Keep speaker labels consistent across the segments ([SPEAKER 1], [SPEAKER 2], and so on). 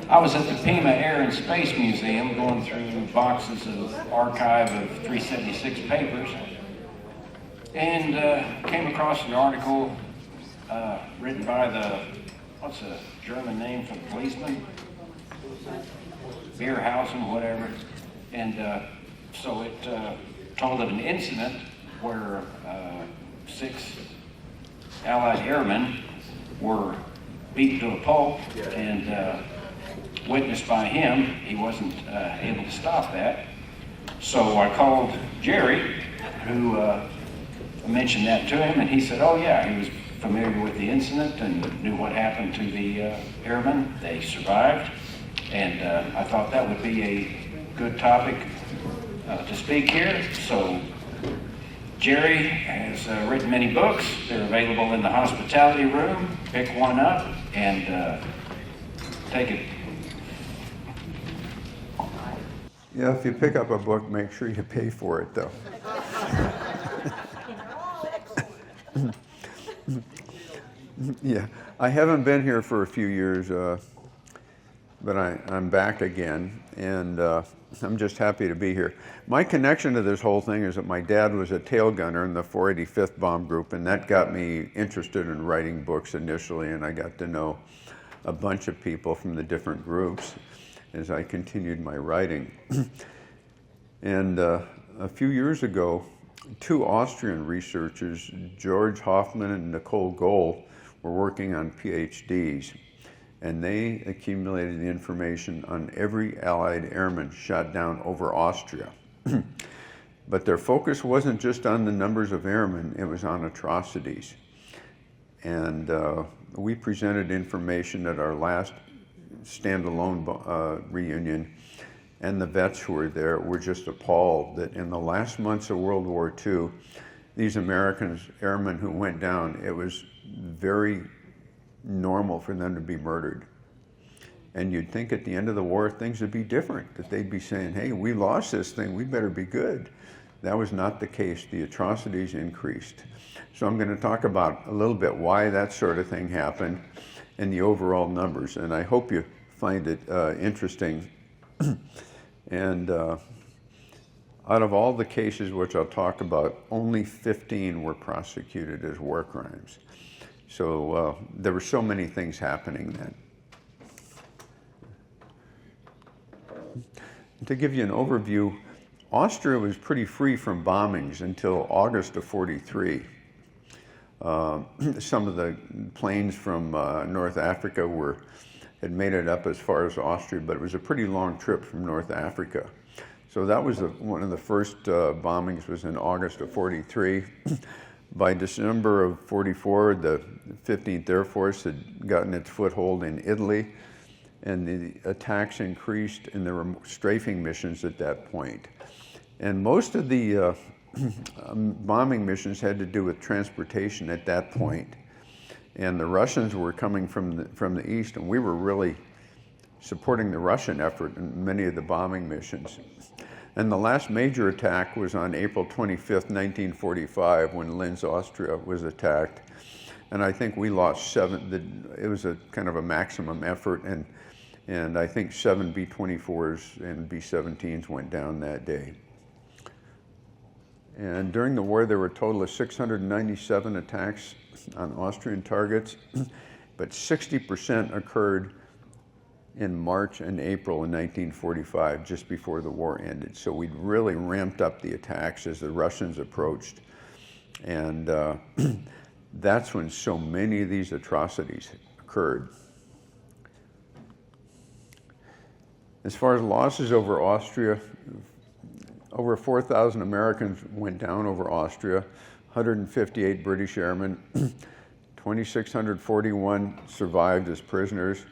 [SPEAKER 1] I was at the Pima Air and Space Museum going through boxes of archive of 376 papers, and came across an article written by what's the German name for the policeman? Beerhausen, whatever. And so it told of an incident where 6 Allied airmen were beaten to a pulp, and witnessed by him. He wasn't able to stop that. So I called Jerry, who mentioned that to him, and he said, oh yeah, he was familiar with the incident and knew what happened to the airmen. They survived, and I thought that would be a good topic to speak here. So Jerry has written many books. They're available in the hospitality room. Pick one up and take it.
[SPEAKER 2] Yeah, if you pick up a book, make sure you pay for it, though. Yeah, I haven't been here for a few years, but I'm back again, and I'm just happy to be here. My connection to this whole thing is that my dad was a tail gunner in the 485th Bomb Group, and that got me interested in writing books initially, and I got to know a bunch of people from the different groups as I continued my writing. And a few years ago, 2 Austrian researchers, George Hoffman and Nicole Gohl, were working on PhDs, and they accumulated the information on every Allied airman shot down over Austria. But their focus wasn't just on the numbers of airmen, it was on atrocities. And we presented information at our last standalone reunion, and the vets who were there were just appalled that in the last months of World War II, these American airmen who went down, it was very normal for them to be murdered. And you'd think at the end of the war, things would be different, that they'd be saying, hey, we lost this thing, we better be good. That was not the case. The atrocities increased. So I'm going to talk about a little bit why that sort of thing happened and the overall numbers, and I hope you find it interesting. And out of all the cases which I'll talk about, only 15 were prosecuted as war crimes. So there were so many things happening then. To give you an overview, Austria was pretty free from bombings until August of '43. Some of the planes from North Africa had made it up as far as Austria, but it was a pretty long trip from North Africa. So that was one of the first bombings was in August of '43. By December of '44, the 15th Air Force had gotten its foothold in Italy, and the attacks increased, and there were strafing missions at that point. And most of the bombing missions had to do with transportation at that point. And the Russians were coming from the east, and we were really supporting the Russian effort in many of the bombing missions. And the last major attack was on April 25th, 1945, when Linz, Austria was attacked. And I think we lost 7, it was a kind of a maximum effort, and I think 7 B-24s and B-17s went down that day. And during the war, there were a total of 697 attacks on Austrian targets, but 60% occurred in March and April in 1945, just before the war ended. So we'd really ramped up the attacks as the Russians approached. And that's when so many of these atrocities occurred. As far as losses over Austria, over 4,000 Americans went down over Austria, 158 British airmen, 2,641 survived as prisoners,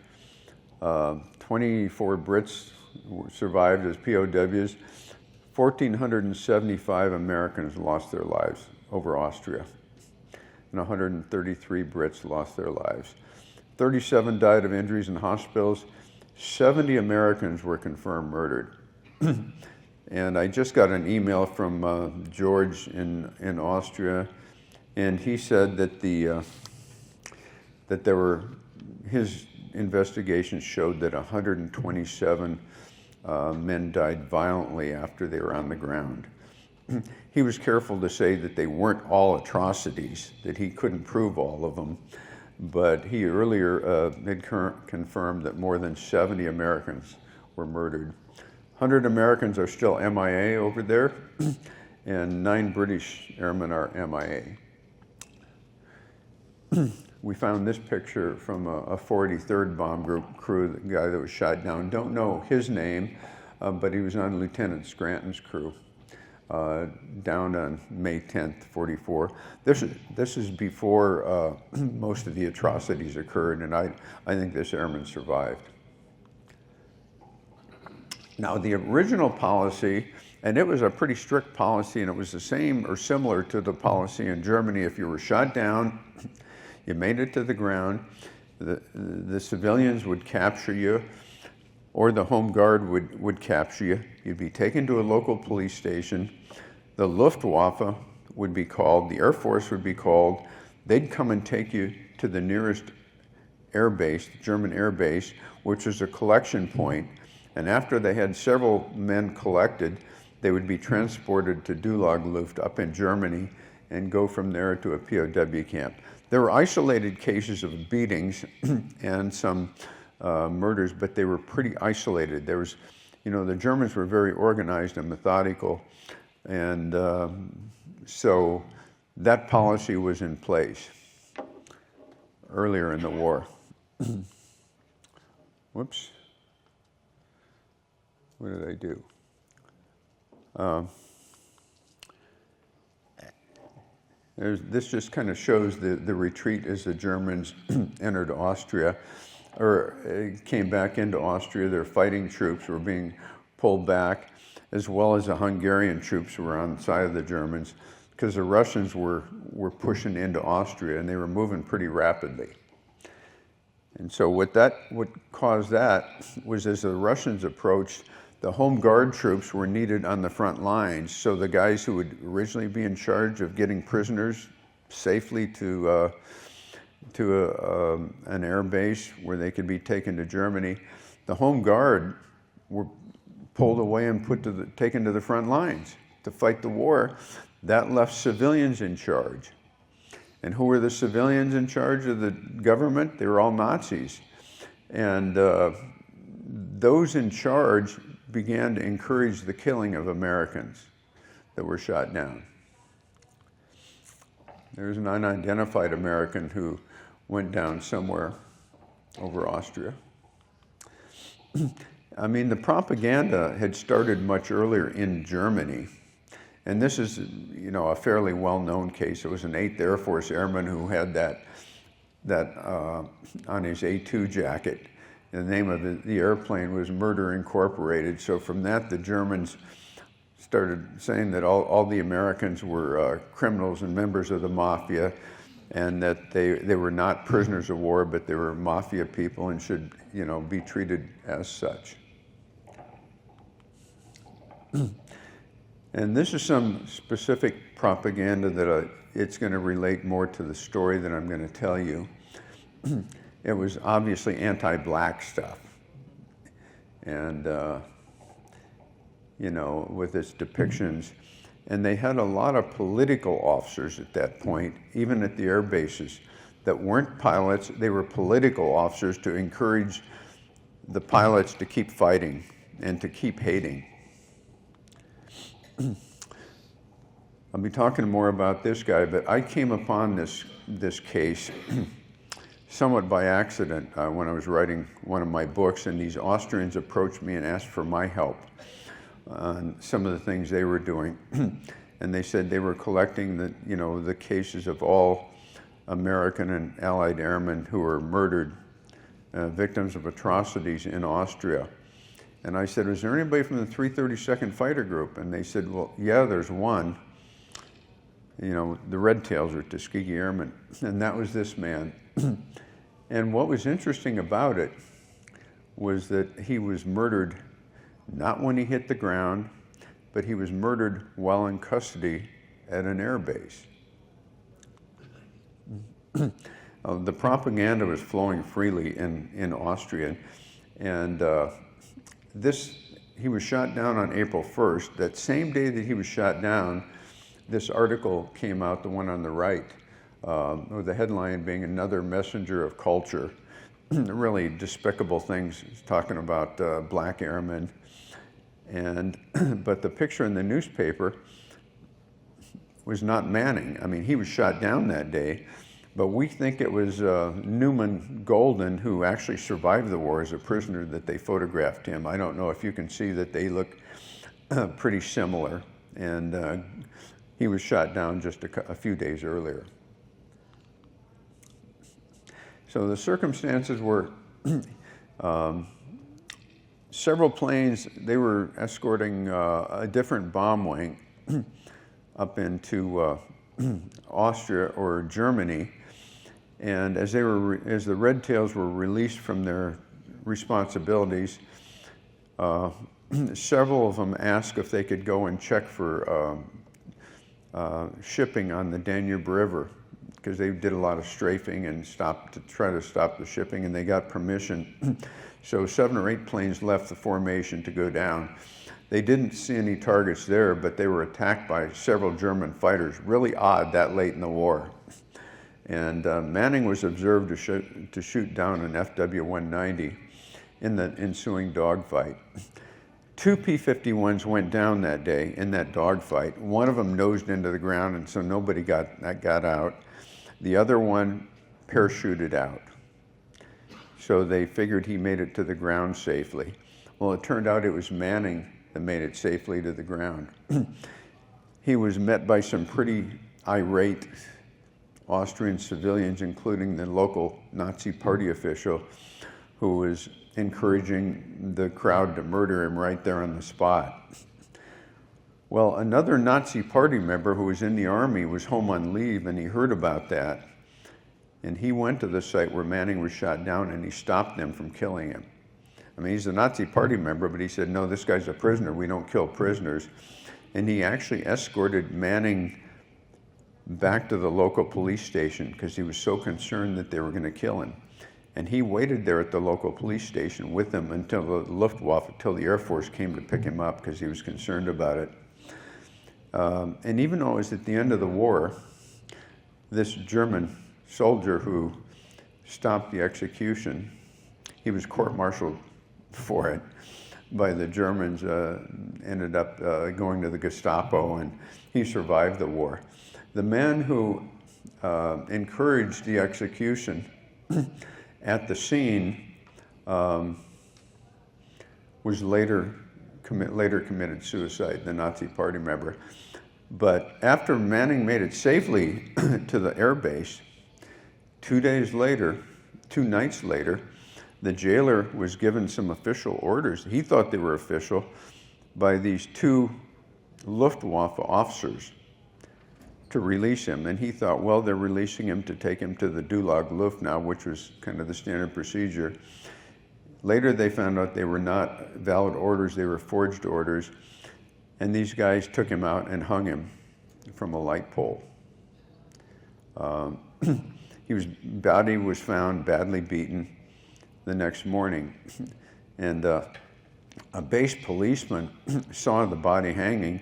[SPEAKER 2] 24 Brits survived as POWs, 1,475 Americans lost their lives over Austria, and 133 Brits lost their lives. 37 died of injuries in hospitals, 70 Americans were confirmed murdered. And I just got an email from George in Austria, and he said that that there were his investigations showed that 127 men died violently after they were on the ground. He was careful to say that they weren't all atrocities, that he couldn't prove all of them, but he earlier had confirmed that more than 70 Americans were murdered. 100 Americans are still MIA over there, and 9 British airmen are MIA. We found this picture from a 43rd Bomb Group crew, the guy that was shot down. Don't know his name, but he was on Lieutenant Scranton's crew down on May 10th, 44. This is before most of the atrocities occurred, and I think this airman survived. Now, the original policy, and it was a pretty strict policy, and it was the same or similar to the policy in Germany. If you were shot down, you made it to the ground, the civilians would capture you, or the Home Guard would capture you. You'd be taken to a local police station. The Luftwaffe would be called, the Air Force would be called. They'd come and take you to the nearest air base, the German air base, which was a collection point. And after they had several men collected, they would be transported to Dulag Luft up in Germany and go from there to a POW camp. There were isolated cases of beatings and some murders, but they were pretty isolated. There was, the Germans were very organized and methodical, and so that policy was in place earlier in the war. Whoops. What did I do? This just kind of shows the retreat as the Germans entered Austria, or came back into Austria. Their fighting troops were being pulled back, as well as the Hungarian troops were on the side of the Germans, because the Russians were pushing into Austria, and they were moving pretty rapidly. And so what caused that was, as the Russians approached, the Home Guard troops were needed on the front lines, so the guys who would originally be in charge of getting prisoners safely to an air base where they could be taken to Germany, the Home Guard were pulled away and taken to the front lines to fight the war. That left civilians in charge. And who were the civilians in charge of the government? They were all Nazis. And those in charge began to encourage the killing of Americans that were shot down. There's an unidentified American who went down somewhere over Austria. I mean, the propaganda had started much earlier in Germany. And this is, a fairly well-known case. It was an 8th Air Force airman who had that on his A2 jacket. The name of the airplane was Murder Incorporated. So from that, the Germans started saying that all the Americans were criminals and members of the mafia, and that they were not prisoners of war, but they were mafia people and should, be treated as such. And this is some specific propaganda that it's going to relate more to the story that I'm going to tell you. It was obviously anti-black stuff. And, with its depictions. And they had a lot of political officers at that point, even at the air bases, that weren't pilots. They were political officers to encourage the pilots to keep fighting and to keep hating. I'll be talking more about this guy, but I came upon this case somewhat by accident when I was writing one of my books, and these Austrians approached me and asked for my help on some of the things they were doing. And they said they were collecting the cases of all American and Allied airmen who were murdered, victims of atrocities in Austria. And I said, is there anybody from the 332nd Fighter Group? And they said, well, yeah, there's one. The Red Tails, or Tuskegee Airmen. And that was this man. And what was interesting about it was that he was murdered not when he hit the ground, but he was murdered while in custody at an air base. The propaganda was flowing freely in Austria, and he was shot down on April 1st. That same day that he was shot down, this article came out, the one on the right, with the headline being "Another Messenger of Culture." Really despicable things, talking about black airmen. But the picture in the newspaper was not Manning. I mean, he was shot down that day, but we think it was Newman Golden, who actually survived the war as a prisoner, that they photographed him. I don't know if you can see that they look pretty similar, and he was shot down just a few days earlier. So the circumstances were several planes, they were escorting a different bomb wing up into Austria or Germany, and as the Red Tails were released from their responsibilities, several of them asked if they could go and check for shipping on the Danube River, because they did a lot of strafing and try to stop the shipping, and they got permission. So 7 or 8 planes left the formation to go down. They didn't see any targets there, but they were attacked by several German fighters. Really odd that late in the war. And Manning was observed to shoot down an FW-190 in the ensuing dogfight. 2 P-51s went down that day in that dogfight. One of them nosed into the ground, and so nobody got out. The other one parachuted out. So they figured he made it to the ground safely. Well, it turned out it was Manning that made it safely to the ground. He was met by some pretty irate Austrian civilians, including the local Nazi party official, who was encouraging the crowd to murder him right there on the spot. Well, another Nazi party member who was in the army was home on leave, and he heard about that. And he went to the site where Manning was shot down, and he stopped them from killing him. I mean, he's a Nazi party member, but he said, no, this guy's a prisoner. We don't kill prisoners. And he actually escorted Manning back to the local police station because he was so concerned that they were going to kill him. And he waited there at the local police station with them until the Luftwaffe, until the Air Force came to pick him up, because he was concerned about it. And even though it was at the end of the war, this German soldier who stopped the execution, he was court-martialed for it by the Germans, ended up going to the Gestapo, and he survived the war. The man who encouraged the execution at the scene was later committed suicide, the Nazi party member. But after Manning made it safely to the air base, 2 nights later, the jailer was given some official orders. He thought they were official by these 2 Luftwaffe officers to release him. And he thought, well, they're releasing him to take him to the Dulag Luft now, which was kind of the standard procedure. Later, they found out they were not valid orders, they were forged orders. And these guys took him out and hung him from a light pole. His body was found badly beaten the next morning. And a base policeman saw the body hanging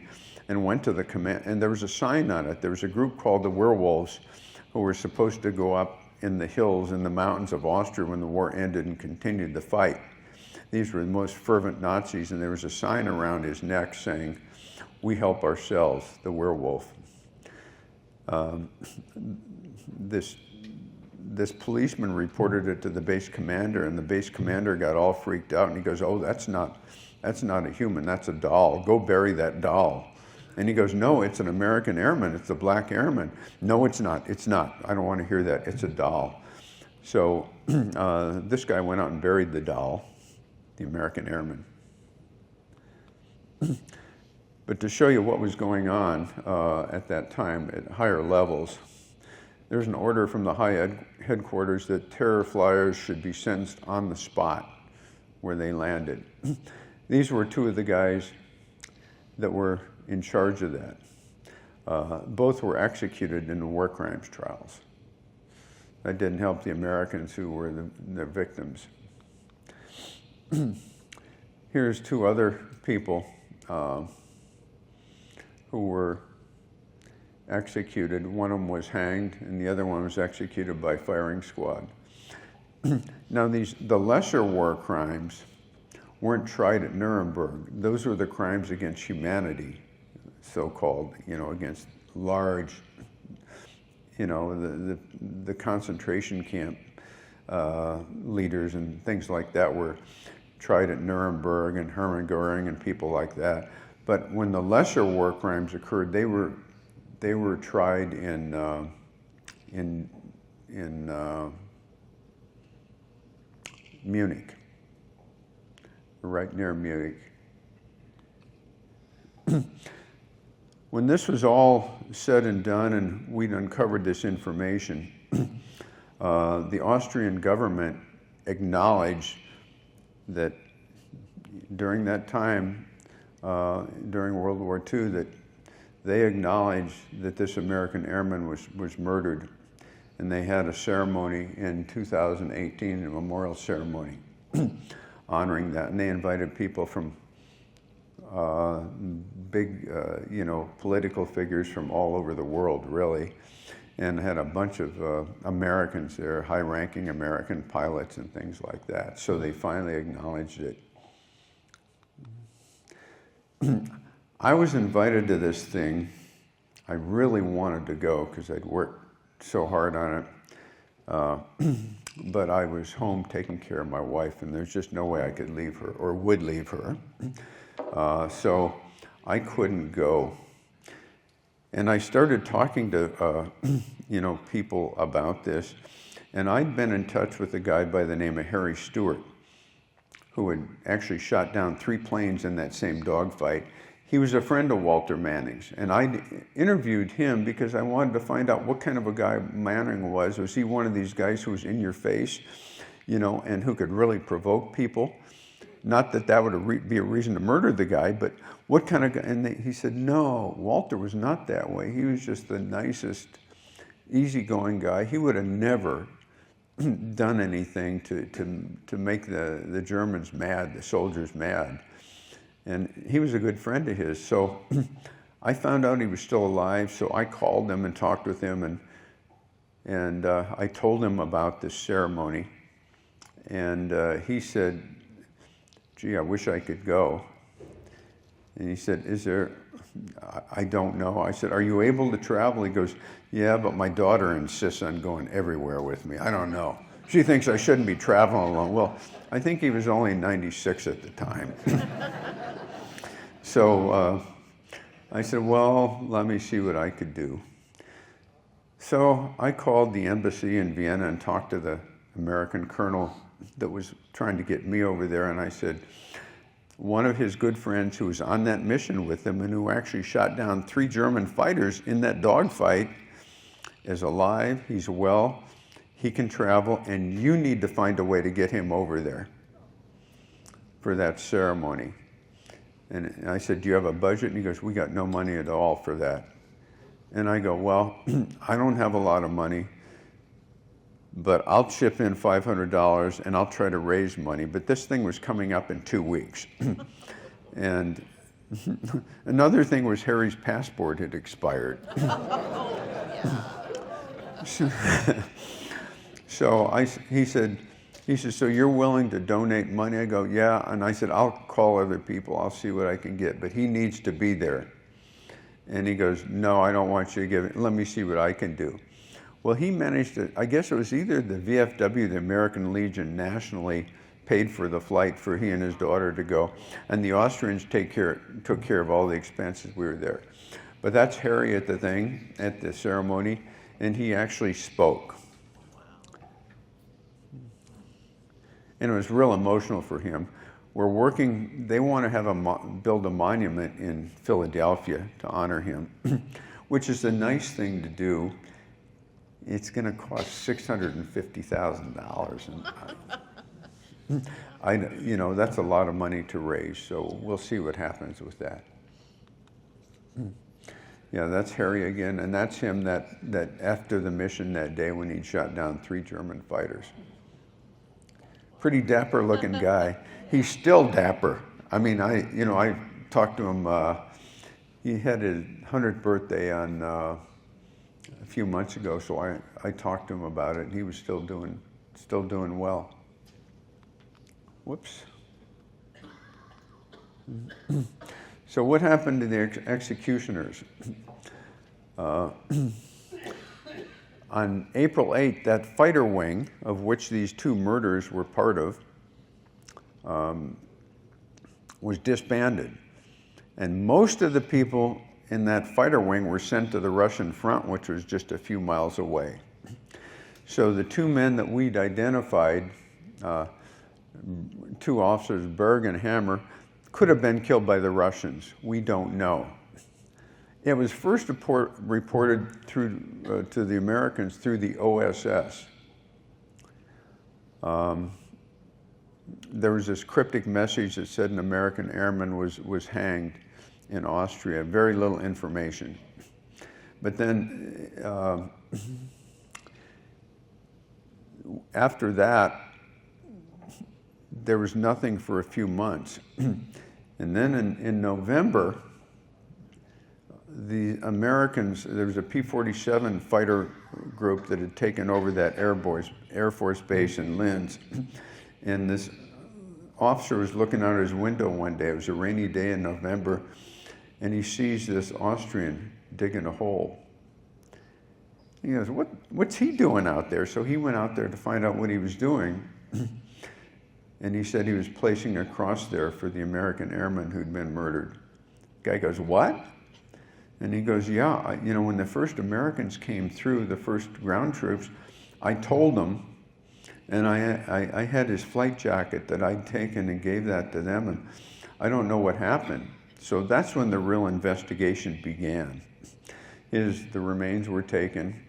[SPEAKER 2] and went to the command, and there was a sign on it. There was a group called the Werewolves who were supposed to go up in the hills in the mountains of Austria when the war ended and continued the fight. These were the most fervent Nazis, and there was a sign around his neck saying, "We help ourselves, the werewolf." This policeman reported it to the base commander, and the base commander got all freaked out, and he goes, "Oh, that's not a human, that's a doll. Go bury that doll." And he goes, "No, it's an American airman, it's a black airman." "No, it's not, I don't want to hear that, it's a doll." So this guy went out and buried the doll, the American airman. But to show you what was going on at that time at higher levels, there's an order from the high headquarters that terror flyers should be sentenced on the spot where they landed. These were 2 of the guys that were in charge of that. Both were executed in the war crimes trials. That didn't help the Americans who were the victims. Here's two other people who were executed. One of them was hanged, and the other one was executed by firing squad. Now, the lesser war crimes weren't tried at Nuremberg. Those were the crimes against humanity, so-called, against large, the concentration camp leaders and things like that were tried at Nuremberg and Hermann Goering and people like that. But when the lesser war crimes occurred, they were tried in Munich, right near Munich. When this was all said and done and we'd uncovered this information, the Austrian government acknowledged that during that time, during World War II, that they acknowledged that this American airman was murdered. And they had a ceremony in 2018, a memorial ceremony, honoring that. And they invited people from big, political figures from all over the world, really, and had a bunch of Americans there, high-ranking American pilots and things like that. So they finally acknowledged it. I was invited to this thing. I really wanted to go because I'd worked so hard on it. But I was home taking care of my wife, and there's just no way I could leave her or would leave her. So I couldn't go. And I started talking to, people about this. And I'd been in touch with a guy by the name of Harry Stewart, who had actually shot down 3 planes in that same dogfight. He was a friend of Walter Manning's, and I interviewed him because I wanted to find out what kind of a guy Manning was. Was he one of these guys who was in your face, and who could really provoke people? Not that that would be a reason to murder the guy, but what kind of guy? And he said, no, Walter was not that way. He was just the nicest, easygoing guy. He would have never done anything to make the Germans mad, the soldiers mad. And he was a good friend of his. So I found out he was still alive, so I called him and talked with him, and I told him about this ceremony. And he said, gee, I wish I could go. And he said, I don't know. I said, are you able to travel? He goes, yeah, but my daughter insists on going everywhere with me. I don't know. She thinks I shouldn't be traveling alone. Well, I think he was only 96 at the time. So I said, well, let me see what I could do. So I called the embassy in Vienna and talked to the American colonel that was trying to get me over there. And I said, one of his good friends who was on that mission with him and who actually shot down 3 German fighters in that dogfight is alive, he's well, he can travel, and you need to find a way to get him over there for that ceremony. And I said, do you have a budget? And he goes, we got no money at all for that. And I go, well, I don't have a lot of money, but I'll chip in $500 and I'll try to raise money. But this thing was coming up in 2 weeks. And another thing was Harry's passport had expired. He said, so you're willing to donate money? I go, yeah. And I said, I'll call other people. I'll see what I can get. But he needs to be there. And he goes, no, I don't want you to give it. Let me see what I can do. Well, he managed to, I guess it was either the VFW, the American Legion, nationally paid for the flight for he and his daughter to go. And the Austrians took care of all the expenses. We were there. But that's Harry at the ceremony, and he actually spoke. And it was real emotional for him. We're working, they want to build a monument in Philadelphia to honor him, which is a nice thing to do. It's going to cost $650,000. And that's a lot of money to raise, so we'll see what happens with that. Yeah, that's Harry again, and that's him that after the mission that day when he shot down 3 German fighters. Pretty dapper looking guy. He's still dapper. I mean, I talked to him, he had his 100th birthday on a few months ago, so I talked to him about it, and he was still doing well. Whoops. So what happened to the executioners? On April 8th, that fighter wing, of which these 2 murders were part of, was disbanded. And most of the people in that fighter wing were sent to the Russian front, which was just a few miles away. So the 2 men that we'd identified, 2 officers, Berg and Hammer, could have been killed by the Russians. We don't know. It was first reported through to the Americans through the OSS. There was this cryptic message that said an American airman was hanged in Austria. Very little information. But then after that, there was nothing for a few months. And then in November, the Americans, there was a P-47 fighter group that had taken over that Air Force base in Linz. And this officer was looking out his window one day. It was a rainy day in November, and he sees this Austrian digging a hole. He goes, what's he doing out there? So he went out there to find out what he was doing. And he said he was placing a cross there for the American airman who'd been murdered. The guy goes, what? And he goes, yeah, when the first Americans came through, the first ground troops, I told them, and I had his flight jacket that I'd taken and gave that to them, and I don't know what happened. So that's when the real investigation began. The remains were taken.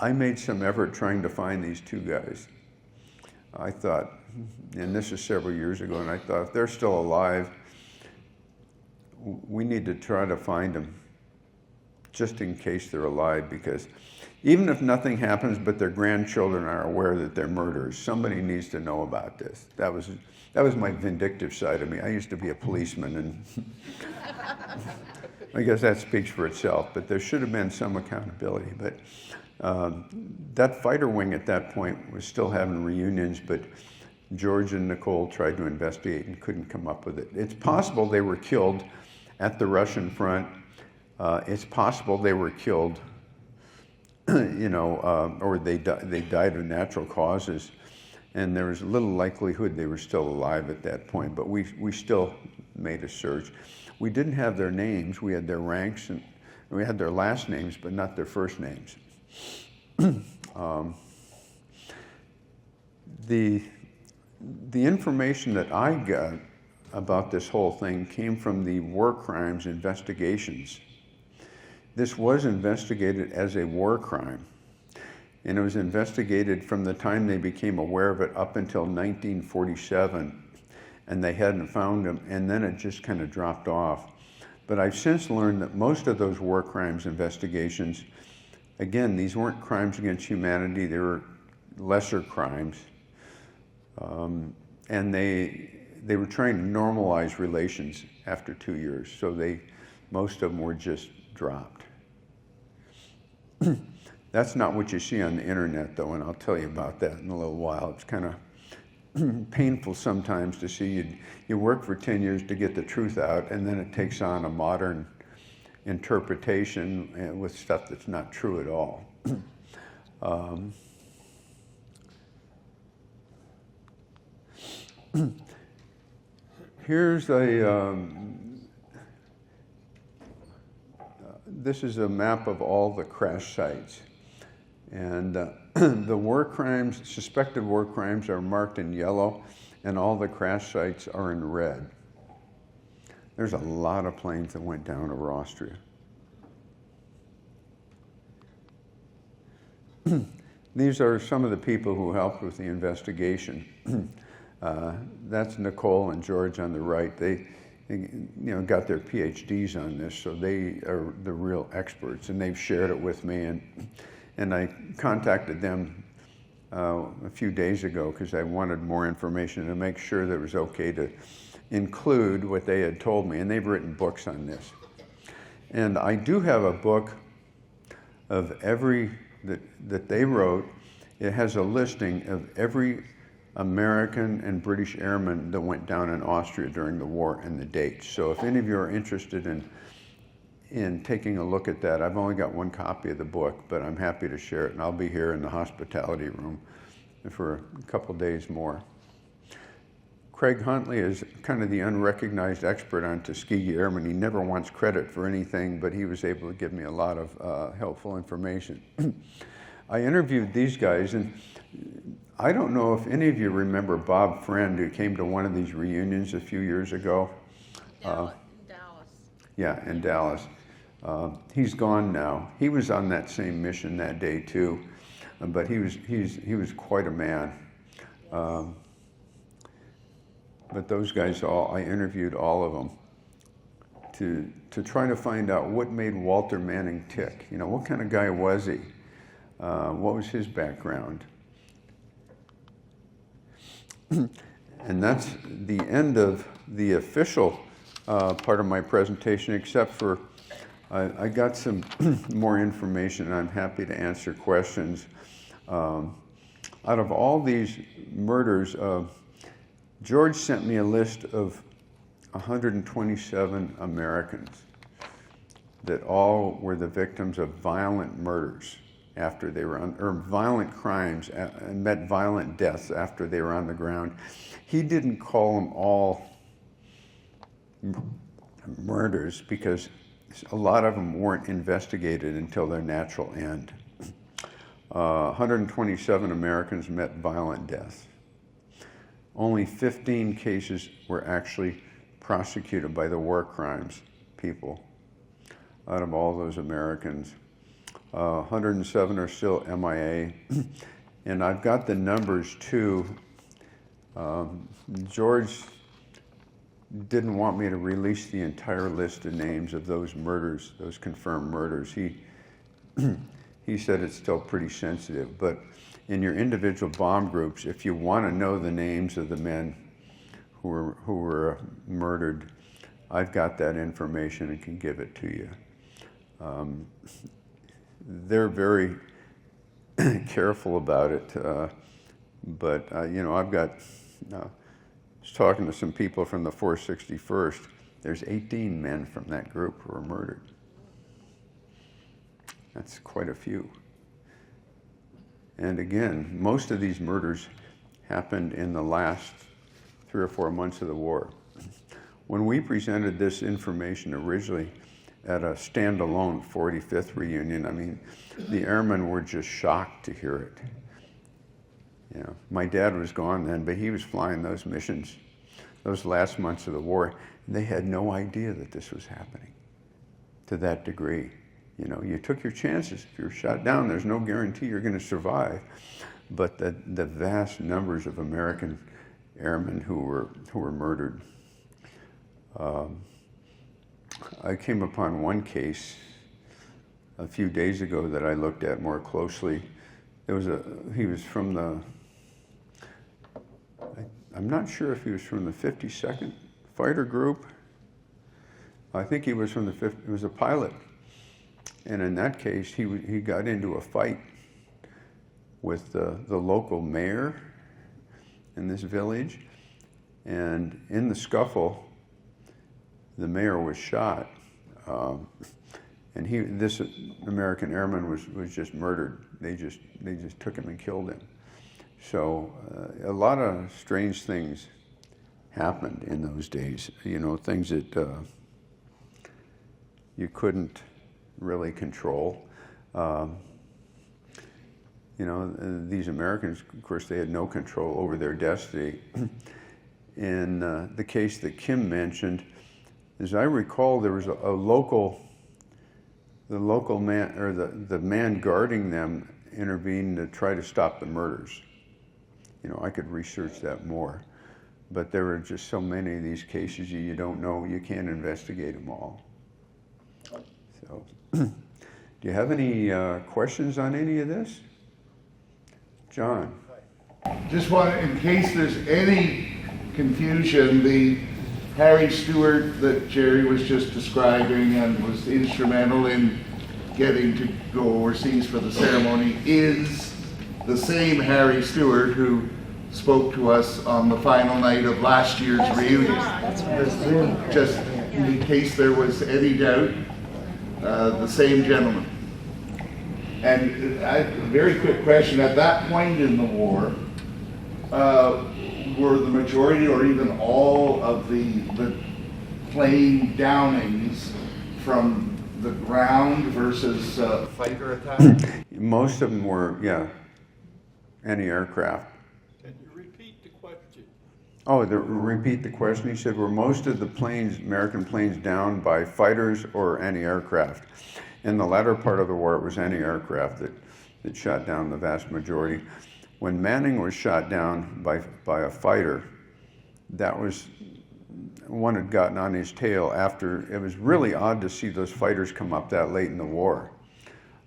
[SPEAKER 2] I made some effort trying to find these 2 guys. I thought, and this is several years ago, and I thought, if they're still alive, we need to try to find them just in case they're alive, because even if nothing happens but their grandchildren are aware that they're murderers, somebody needs to know about this. That was my vindictive side of me. I used to be a policeman, and I guess that speaks for itself, but there should have been some accountability. But that fighter wing at that point was still having reunions, but George and Nicole tried to investigate and couldn't come up with it. It's possible they were killed at the Russian front. It's possible they were killed, or they died of natural causes, and there was little likelihood they were still alive at that point, but we still made a search. We didn't have their names. We had their ranks, and we had their last names, but not their first names. The information that I got about this whole thing came from the war crimes investigations. This was investigated as a war crime, and it was investigated from the time they became aware of it up until 1947, and they hadn't found him, and then it just kind of dropped off. But I've since learned that most of those war crimes investigations, again, these weren't crimes against humanity, they were lesser crimes. And they were trying to normalize relations after 2 years, so most of them were just dropped. That's not what you see on the internet, though, and I'll tell you about that in a little while. It's kind of painful sometimes to see you work for 10 years to get the truth out, and then it takes on a modern interpretation with stuff that's not true at all. Here's this is a map of all the crash sites. And the war crimes, suspected war crimes, are marked in yellow, and all the crash sites are in red. There's a lot of planes that went down over Austria. These are some of the people who helped with the investigation. That's Nicole and George on the right. got their PhDs on this, so they are the real experts, and they've shared it with me. And I contacted them a few days ago because I wanted more information to make sure that it was okay to include what they had told me, and they've written books on this. And I do have a book of every that they wrote. It has a listing of every American and British airman that went down in Austria during the war and the dates. So if any of you are interested in taking a look at that, I've only got one copy of the book, but I'm happy to share it, and I'll be here in the hospitality room for a couple days more. Craig Huntley is kind of the unrecognized expert on Tuskegee Airmen. He never wants credit for anything, but he was able to give me a lot of helpful information. I interviewed these guys, and I don't know if any of you remember Bob Friend, who came to one of these reunions a few years ago.
[SPEAKER 3] Dallas.
[SPEAKER 2] Yeah, in Dallas. He's gone now. He was on that same mission that day too, but he was quite a man. But those guys I interviewed all of them to try to find out what made Walter Manning tick. What kind of guy was he? What was his background? And that's the end of the official part of my presentation, except for I got some more information, and I'm happy to answer questions. Out of all these murders, George sent me a list of 127 Americans that all were the victims of violent murders after they were or violent crimes and met violent deaths after they were on the ground. He didn't call them all murders because a lot of them weren't investigated until their natural end. 127 Americans met violent deaths. Only 15 cases were actually prosecuted by the war crimes people out of all those Americans. 107 are still MIA. And I've got the numbers too. George didn't want me to release the entire list of names of those murders, those confirmed murders. He said it's still pretty sensitive, but in your individual bomb groups, if you want to know the names of the men who were murdered, I've got that information and can give it to you. They're very careful about it, but I've got. I was talking to some people from the 461st. There's 18 men from that group who were murdered. That's quite a few. And again, most of these murders happened in the last 3 or 4 months of the war. When we presented this information originally at a standalone 45th reunion, the airmen were just shocked to hear it. My dad was gone then, but he was flying those missions, those last months of the war, and they had no idea that this was happening to that degree. You took your chances. If you're shot down, there's no guarantee you're going to survive. But the vast numbers of American airmen who were murdered. I came upon one case a few days ago that I looked at more closely. He was from I'm not sure if he was from the 52nd Fighter Group. I think he was from he was a pilot. And in that case, he got into a fight with the local mayor in this village. And in the scuffle, the mayor was shot. And this American airman was just murdered. They just took him and killed him. So a lot of strange things happened in those days. Things that you couldn't really control. These Americans, of course, they had no control over their destiny. In the case that Kim mentioned, as I recall, there was the local man, or the man guarding them intervened to try to stop the murders. I could research that more. but there are just so many of these cases you don't know, you can't investigate them all. So, do you have any questions on any of this? John?
[SPEAKER 3] Just want, in case there's any confusion, the Harry Stewart that Jerry was just describing and was instrumental in getting to go overseas for the ceremony is the same Harry Stewart who spoke to us on the final night of last year's reunion.
[SPEAKER 4] That's right.
[SPEAKER 3] Just in case there was any doubt, the same gentleman. And a very quick question, at that point in the war, were the majority or even all of the plane downings from the ground versus fighter attack?
[SPEAKER 2] Most of them were, yeah, anti-aircraft.
[SPEAKER 5] Can you repeat the question?
[SPEAKER 2] Oh, repeat the question. He said, were most of the planes, American planes, downed by fighters or anti-aircraft? In the latter part of the war, it was anti-aircraft that shot down the vast majority. When Manning was shot down by a fighter, that was, one had gotten on his tail after, it was really odd to see those fighters come up that late in the war.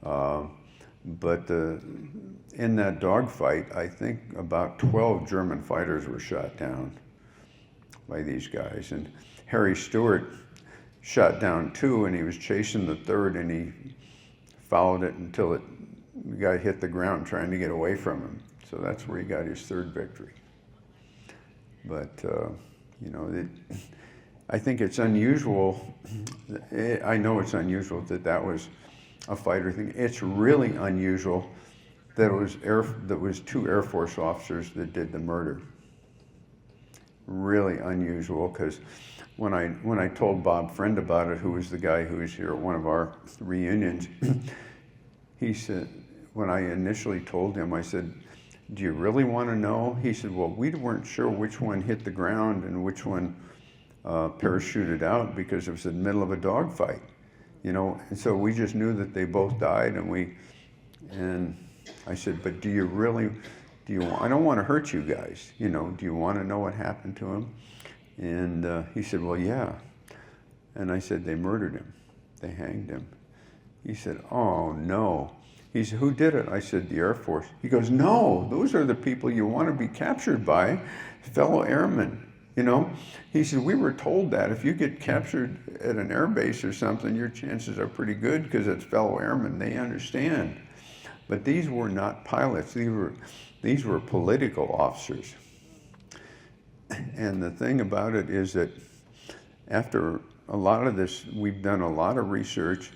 [SPEAKER 2] But in that dogfight, I think about 12 German fighters were shot down by these guys. And Harry Stewart shot down 2, and he was chasing the 3rd, and he followed it until the guy hit the ground trying to get away from him. So that's where he got his 3rd victory. But, you know, I think it's unusual. I know it's unusual that was a fighter thing. It's really unusual that it was 2 Air Force officers that did the murder. Really unusual, because when I told Bob Friend about it, who was the guy who was here at one of our reunions, he said, when I initially told him, I said, "Do you really want to know?" He said, "Well, we weren't sure which one hit the ground and which one parachuted out because it was in the middle of a dogfight, you know. And so we just knew that they both died, and I said, "But do you I don't want to hurt you guys, you know. Do you want to know what happened to him?" And he said, "Well, yeah." And I said, "They murdered him. They hanged him." He said, "Oh, no." He said, "Who did it?" I said, "The Air Force." He goes, "No, those are the people you want to be captured by, fellow airmen, you know." He said, "We were told that if you get captured at an air base or something, your chances are pretty good because it's fellow airmen. They understand." But these were not pilots. These were political officers. And the thing about it is that after a lot of this, we've done a lot of research.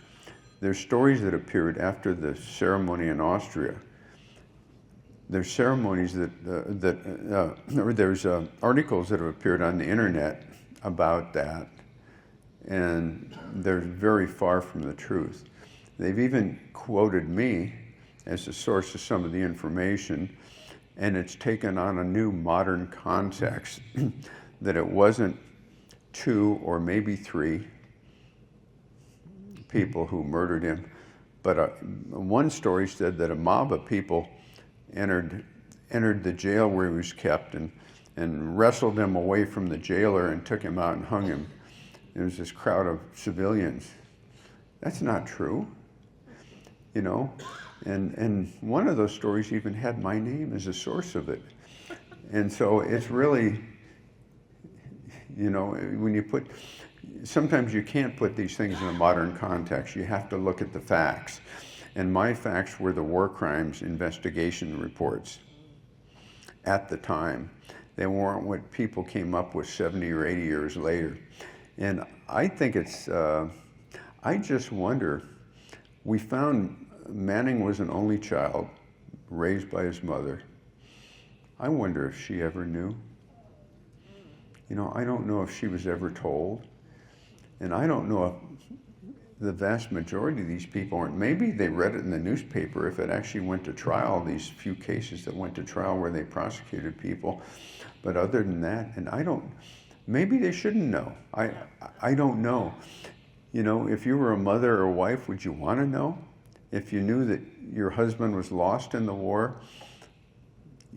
[SPEAKER 2] There's stories that appeared after the ceremony in Austria. There's ceremonies there's articles that have appeared on the internet about that, and they're very far from the truth. They've even quoted me as the source of some of the information, and it's taken on a new modern context that it wasn't 2 or maybe 3 people who murdered him, but one story said that a mob of people entered the jail where he was kept and wrestled him away from the jailer and took him out and hung him. There was this crowd of civilians. That's not true, you know. And one of those stories even had my name as a source of it. And so it's really, you know, when sometimes you can't put these things in a modern context. You have to look at the facts. And my facts were the war crimes investigation reports at the time. They weren't what people came up with 70 or 80 years later. And I think I just wonder, we found Manning was an only child raised by his mother. I wonder if she ever knew. You know, I don't know if she was ever told. And I don't know if the vast majority of these people aren't. Maybe they read it in the newspaper if it actually went to trial, these few cases that went to trial where they prosecuted people. But other than that, and maybe they shouldn't know. I don't know. You know, if you were a mother or a wife, would you want to know? If you knew that your husband was lost in the war,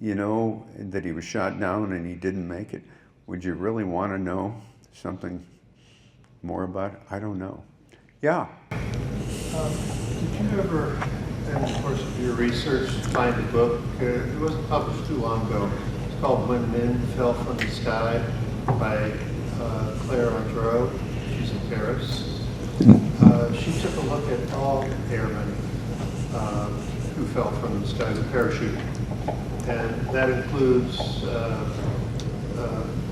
[SPEAKER 2] you know, that he was shot down and he didn't make it, would you really want to know something more about it? I don't know. Yeah.
[SPEAKER 4] Did you ever, in the course of your research, find a book? It wasn't published too long ago. It's called When Men Fell from the Sky by Claire Andrew. She's in Paris. She took a look at all airmen who fell from the sky with parachute. And that includes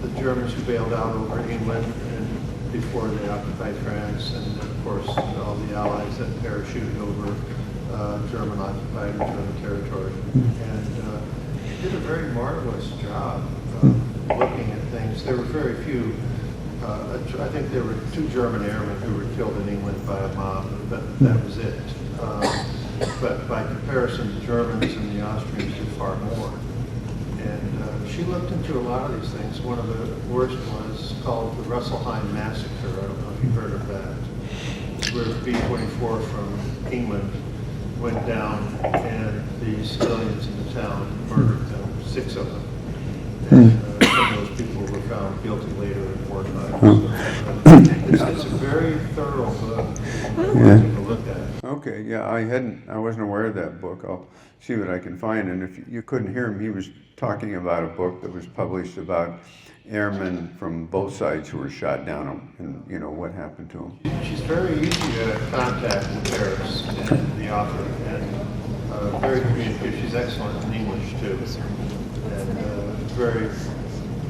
[SPEAKER 4] the Germans who bailed out over England and before they occupied France, and of course all the Allies that parachuted over German-occupied or German territory. And they did a very marvelous job looking at things. There were very few. I think there were 2 German airmen who were killed in England by a mob, but that was it. But by comparison, the Germans and the Austrians did far more. And she looked into a lot of these things. One of the worst was called the Russellheim Massacre. I don't know if you've heard of that. Where B-24 from England went down and the civilians in the town murdered them, 6 of them. And some of those people were found guilty later in wartime. So, it's a very thorough book.
[SPEAKER 2] Yeah.
[SPEAKER 4] Take a look at it.
[SPEAKER 2] Okay, yeah, I wasn't aware of that book. I'll see what I can find. And if you couldn't hear him, he was talking about a book that was published about airmen from both sides who were shot down and, you know, what happened to them.
[SPEAKER 4] She's very easy to contact in Paris, and the author, and very communicative. She's excellent in English too, and very,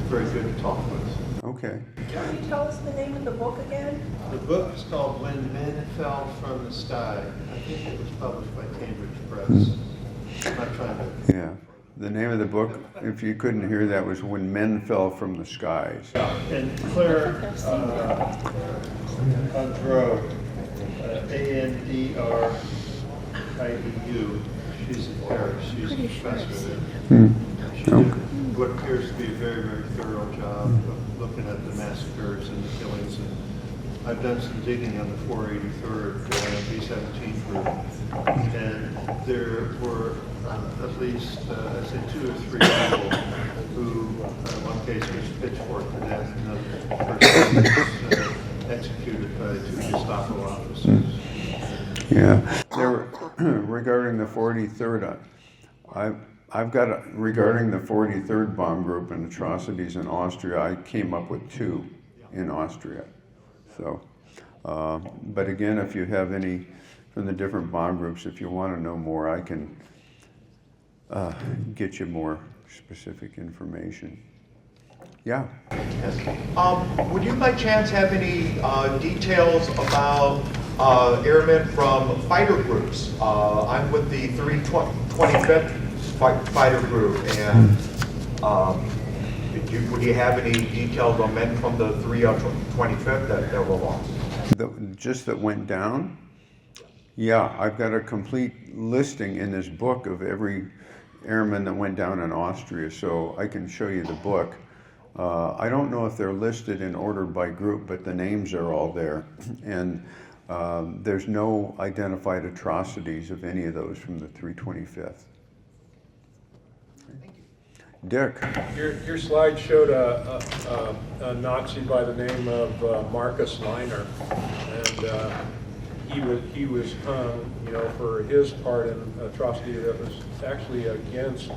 [SPEAKER 4] very good to talk with.
[SPEAKER 2] Okay.
[SPEAKER 6] Can you tell us the name of the book again?
[SPEAKER 4] The book is called When Men Fell from the Sky. I think it was published by Cambridge Press. I'm not trying to...
[SPEAKER 2] Yeah. The name of the book, if you couldn't hear that, was When Men Fell from the Skies.
[SPEAKER 4] And Claire Andrew, Andrieu, she's in Paris. She's a professor there. She did what appears to be a very, very thorough job of looking at the massacres and the killings. And I've done some digging on the 483rd B-17 group, and there were at least, I'd say 2 or 3 people who, in one case, was pitchforked to death, another person was executed by 2 Gestapo officers.
[SPEAKER 2] Yeah. There, regarding the 43rd, I've got, regarding the 43rd bomb group and atrocities in Austria, I came up with 2 in Austria. So, but again, if you have any from the different bomb groups, if you want to know more, I can get you more specific information. Yeah.
[SPEAKER 7] Would you by chance have any details about airmen from fighter groups? I'm with the 325th fighter group, and would you have any details on men from the 325th that were lost?
[SPEAKER 2] Just that went down? Yeah, I've got a complete listing in this book of every airman that went down in Austria, so I can show you the book. I don't know if they're listed in order by group, but the names are all there. And there's no identified atrocities of any of those from the 325th.
[SPEAKER 7] Thank you.
[SPEAKER 2] Dick.
[SPEAKER 5] Your slide showed a Nazi by the name of Marcus Leiner, and he was hung, you know, for his part in an atrocity that was actually against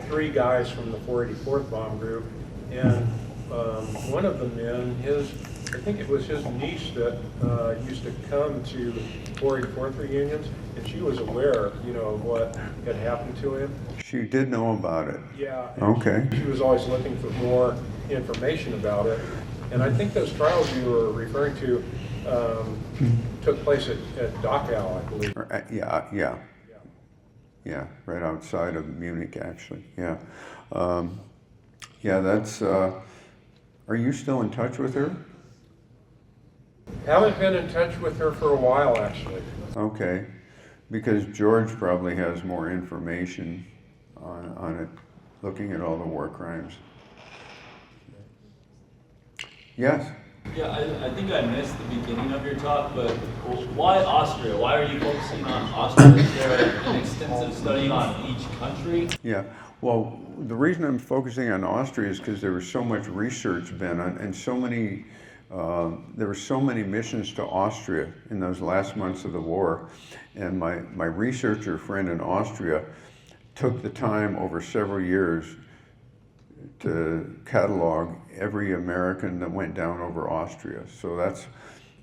[SPEAKER 5] 3 guys from the 484th bomb group, and one of the men, I think it was his niece that used to come to 484th reunions, and she was aware, you know, of what had happened to him.
[SPEAKER 2] She did know about it.
[SPEAKER 5] Yeah.
[SPEAKER 2] Okay.
[SPEAKER 5] She was always looking for more information about it. And I think those trials you were referring to took place at Dachau, I believe.
[SPEAKER 2] Yeah, right outside of Munich, actually. Yeah. Yeah, that's, are you still in touch with her?
[SPEAKER 5] Haven't been in touch with her for a while, actually.
[SPEAKER 2] Okay, because George probably has more information on it, looking at all the war crimes. Yes?
[SPEAKER 8] Yeah, I think I missed the beginning of your talk, but why Austria? Why are you focusing on Austria? Is there an extensive study on each country?
[SPEAKER 2] Yeah, Well, the reason I'm focusing on Austria is because there was so much research been on, and so many, there were so many missions to Austria in those last months of the war. And my researcher friend in Austria took the time over several years to catalog every American that went down over Austria. So that's,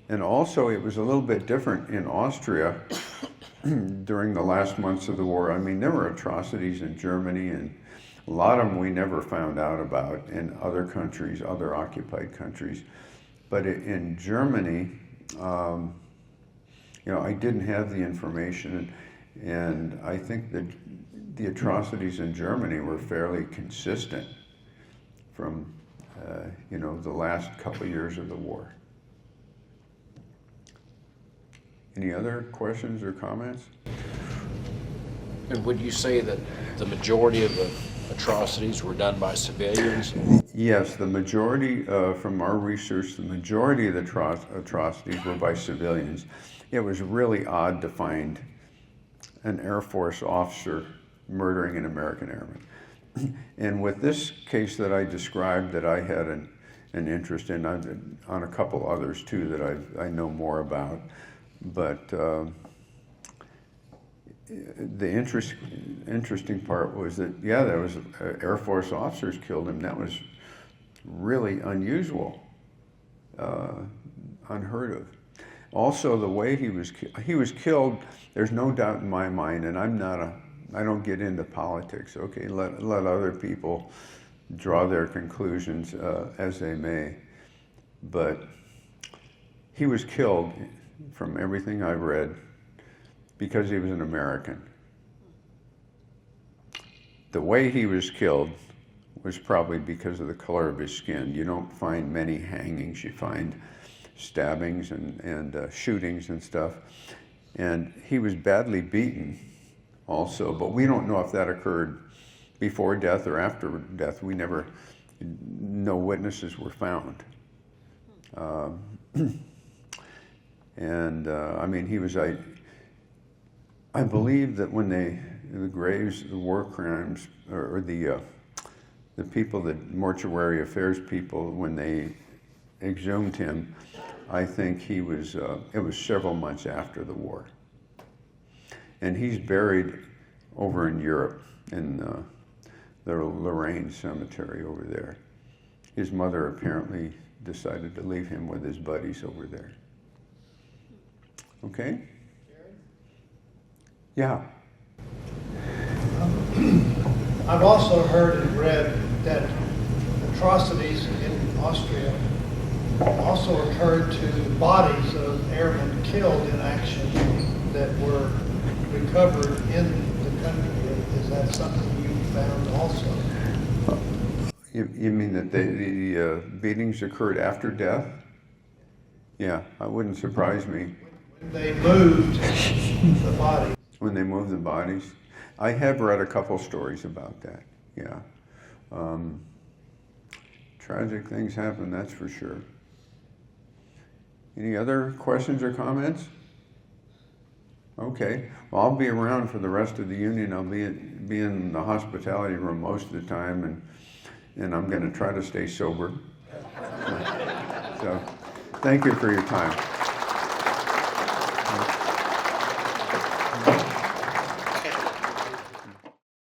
[SPEAKER 2] and also it was a little bit different in Austria during the last months of the war. I mean, there were atrocities in Germany, and a lot of them we never found out about in other countries, other occupied countries. But in Germany, you know, I didn't have the information, and I think that the atrocities in Germany were fairly consistent from, you know, the last couple of years of the war. Any other questions or comments?
[SPEAKER 9] And would you say that the majority of the atrocities were done by civilians?
[SPEAKER 2] Yes, the majority, from our research, the majority of the atrocities were by civilians. It was really odd to find an Air Force officer murdering an American airman. And with this case that I described, that I had an interest in, on a couple others too that I know more about, but the interesting part was that, yeah, there was Air Force officers killed him. That was really unusual, unheard of. Also, the way he was killed, there's no doubt in my mind, and I don't get into politics, okay? Let other people draw their conclusions as they may. But he was killed, from everything I've read, because he was an American. The way he was killed was probably because of the color of his skin. You don't find many hangings, you find stabbings and shootings and stuff. And he was badly beaten also, but we don't know if that occurred before death or after death. No witnesses were found. I mean, he was, I believe that when the graves, the war crimes, or the people, the mortuary affairs people, when they exhumed him, I think he was, it was several months after the war. And he's buried over in Europe, in the Lorraine cemetery over there. His mother apparently decided to leave him with his buddies over there. Okay? Yeah.
[SPEAKER 4] I've also heard and read that atrocities in Austria also occurred to bodies of airmen killed in action that were recovered in the country. Is that something you found also?
[SPEAKER 2] You mean that the beatings occurred after death? Yeah, that wouldn't surprise me.
[SPEAKER 4] When they moved the body.
[SPEAKER 2] When they moved the bodies? I have read a couple stories about that, yeah. Tragic things happen, that's for sure. Any other questions or comments? Okay, well, I'll be around for the rest of the union. I'll be in the hospitality room most of the time, and I'm going to try to stay sober. So, thank you for your time.